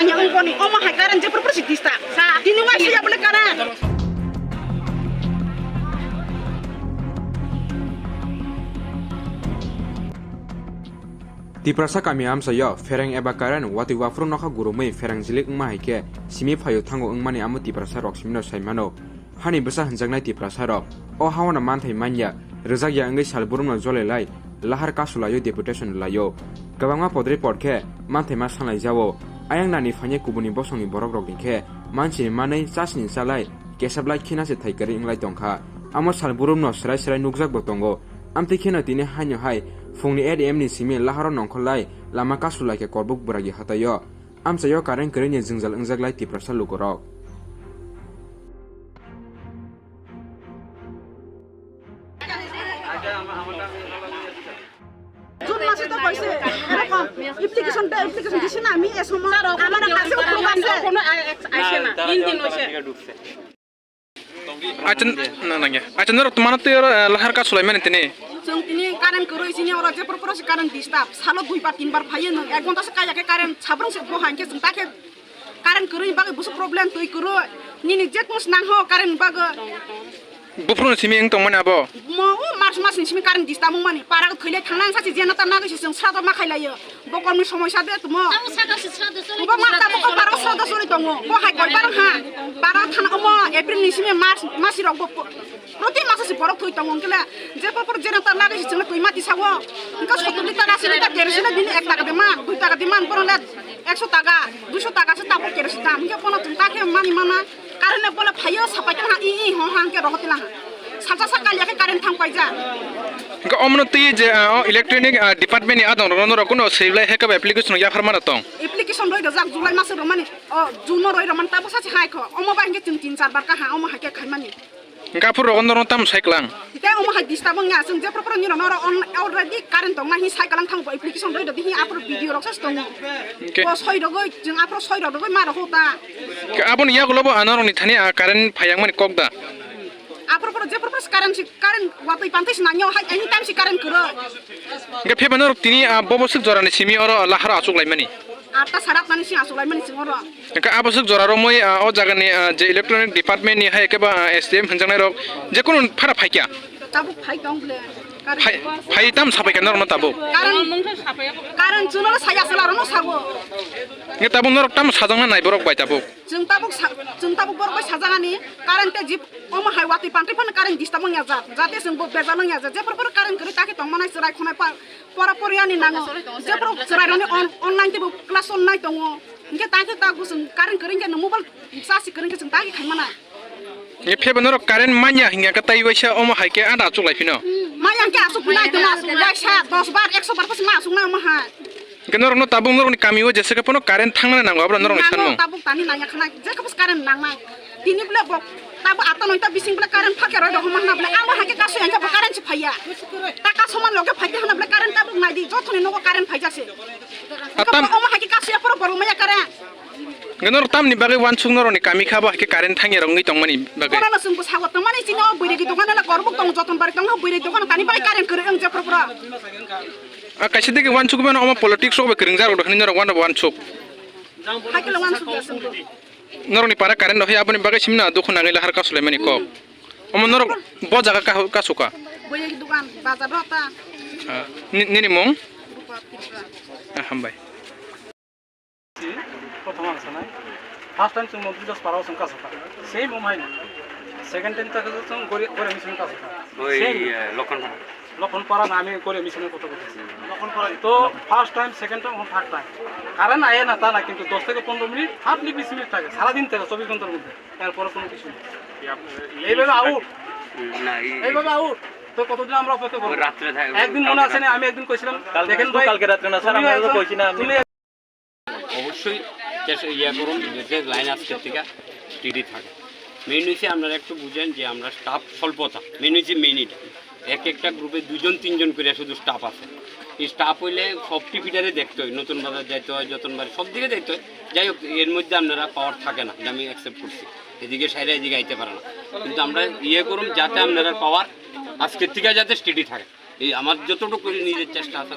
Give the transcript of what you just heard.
hanya ungkoni oma hai karan je purpose dista sa tini wa siya boleh karan Tiprasa kami amsayo fereng eba karan wati wafru noka gurumai fereng jilik ngma haike simi phayo thango ngmani amu tiprasa rok simino saimano hani besa hanjaknai tiprasa rok o hawana manthai manya rejak ya ngai salburumno jolelai lahar kasulayo deputation layo gabangma podre podke manthai ma sanglai jawo ayang nani phanye kubuni bosongni borok rok dingkhe manchi manai chasni salai kesablai khinase thaikari inglai tongkha amo salburumno srai srai nukjak bo tongo amti khena tini hanyo hai fungni ADM ni simi laharo nongkholai lama kasulai ke korbuk buragi hatayo amsayo karen kerenya jingjal engjaglai tiprasa lukorok Jun masih to koise erokom application disina আমি এসময় আমার কাছে programme আছে কোনো আইছে না 3 দিন হইছে আচ্ছা নর তোমার তো লাহার কাজ সুলাইমান তিনি जों तिनी कारेन्ट को रइसिनि अरा जे प्रपरस कारेन्ट डिस्टार्ब सालो 2 बार 3 बार फायो न 1 घन्टासो कायाके कारेन्ट साब्रं से बहानके जों ताके कारेन्ट को रइ बागे बुसु प्रब्लेम तोइ को निनि जे कुस नांग हो कारेन्ट बागे बुफ्रुन सिमी एं तंमोन आबो म मार्च मासनि सिमी कारेन्ट डिस्टार्ब माने पारा थैले थांना सासे जेनता नागैसि जों सादा मा खाइलायो बकरनि समस्या दे तुम आउ सादासि सादा सरि बो माता बको पारा सादा सरि दङ बो हाय गय बार हा पारा थाना अम एप्रिल नि सिमी मार्च मासि रग प्रति माससि बरक थै दङ केला जे प्रपर जेनता नागैसि जों तै माति सावो इनका 70 लिटार 80 लिटार केरोसिन दिन 1 टाका दे मा 2 टाका दे मान बरले 100 टाका 200 टाका से तापो केरोसिन दाम के पना जों ताके मानि माना कारने बोले फायो सापायन हा इ हो हांके रहतिला साजा साकालिया के कारेन्ट थांग पाइजा गा अमनति जे इलेक्ट्रॉनिक डिपार्टमेंट नि आदन रनो रकुनो सेबलाय हेकब एप्लीकेशन या फरमाना तंग एप्लीकेशन रइ दजाक जुलाइ मास रमानि जुन रइ रमान ताबो सासे हायखो अमो बांगे तिन 3-4 बार का हा अमो हाके खायमानि गाफुर रगन रन ताम साइक्लां ते अमो हाय डिस्टार्ब nga जों जे प्रपर नि रनो अलरेडी कारेन्ट दं माहि साइक्लां थांबो एप्लीकेशन रइ दहि आपरो भिडियो रक्सास दङ ओ सय रगै जों आपरो सय रगै मार होता आबन या गलबो आनरनि थानि कारेन्ट फायां माने ककदा आपरो जे प्रपर कारेन्ट वातै पान्थैस नाङो हाय एनी टाइम सि कारेन्ट करो गे फेबनर तिनि बबसुक जरानि सिमी अर लाहार आचुकलाय मानि आता साराप मानि सिं आसुलाय मानि सिं अर का आबसुक जरारो मै अ जागानि जे इलेक्ट्रॉनिक डिपार्टमेंट नि हाय केबा एसडीएम हनजांनाय रक जे कुनु फारा फाइक्या ताबु फाइ दंले फाइ ताम साफायखा नरम ताबु कारेन्ट जुनल साया सलारनो साबो गे ताबु नरक ताम साजांना नाय बरक बाय ताबु जों ताबु बरबाय साजागानि कारेन्ट जिप अम हाइवाति पान्ट्रिफोन कारेन्ट डिस्टार्ब या जाते जों बेजा लंया जे प्रपर कारेन्ट करे ताके तंमानाय सराय खनाय परा परियानि नाङो जे प्रप सरायनि ऑनलाइन के क्लास ऑनलाइन दङ इनके ताके तागु जों कारेन्ट करे के मोबाइल सासि करे जों ताके खायमाना ये फेबनर कारेन्ट मान्या हिंगा का ताइ वैसा अम हाइके आदा चुलायफिनो मायां के आसु फुनाय दमा वाइसा 10 बार 100 बार पस मा सुना अम हा गनर न ताबु नरनि कामियो जेसे कपनो कारेन्ट थांना नांगो आब्रा नरनि सानमो ताबु तानि नाया खाना जे कपस कारेन्ट नांनाय तिनि ब्ले बक ताबु आता नयता बिसिं ब्ले कारेन्ट फाके र दहम ना ब्ले आम हाके कासु यांका कारेन्ट फाया ताका समान लगे फाइते हना ब्ले कारेन्ट ताबु नायदि जथनि नको कारेन्ट फाइजासे अतम अम हाके कासु या पर बरमया करे गनर तामनि बागे वानसुक नरनि कामि खाबो हाके कारेन्ट थांगे रंगै तंमानि बागे कोना सुंबो सागो तमानि सिङो बैरेगि दखान ला करबुक दं जतन बारि दं बैरे दखान तानि बाइ कारेन्ट करे अंग जे प्रपर कासे देगे वानसुक बन अम पॉलिटिक्स रो करिंग जारो दखनि नर वानसुक हाके वानसुक यासंबो नरनि पारा कारेन्ट होय आबनि बागे सिमना दुखना गैला हार कासुलाय मानि क अम नर ब जागा कासुका बैरेगि दखान बाजार रता निनि मं हामबाय प्रथम आसानाय फर्स्ट टाइम जों मंत्री दस पाराव जों कासुका सेम अमाय सेकंड टाइम तक जों गोरे मिशन कासुका ओइ लखन पारा नामे गोरे मिशन कत लखन पारा तो फर्स्ट टाइम सेकंड टाइम और थर्ड टाइम कारण आए ना ता ना কিন্তু 10 থেকে 15 মিনিট হাফলি 20 মিনিট থাকে সারা দিন থাকে 24 ঘন্টার মধ্যে এরপর কোনো কিছু নেই এইভাবে আউট না এইভাবে আউট তো কতদিন আমরা অপেক্ষা করব রাতে থাকে একদিন মনে আছে না আমি একদিন কইছিলাম দেখেন ভাই কালকে রাতে না স্যার আমরা তো কইছি না অবশ্যই ইয়া করুন যে লাইন আজকের থেকে স্টেডি থাকে মেইন হচ্ছে আপনারা একটু বুঝেন যে আমরা স্টাফ স্বল্পতা মেইন হচ্ছে মেইনটা একটা গ্রুপে 2-3 করে শুধু স্টাফ আছে এই স্টাফ হইলে সব টিভিটারে দেখতে হয় নতুন বাজার যাইতে হয় যতনবার সব দিকে দেখতে হয় যাই হোক এর মধ্যে আপনারা পাওয়ার থাকে না আমি অ্যাকসেপ্ট করছি এদিকে সাইডে এদিকে আইতে পারে না কিন্তু আমরা ইয়ে করুন যাতে আপনারা পাওয়ার আজকের থেকে যাতে স্টেডি থাকে এই আমার যতটুকু নিজের চেষ্টা আছে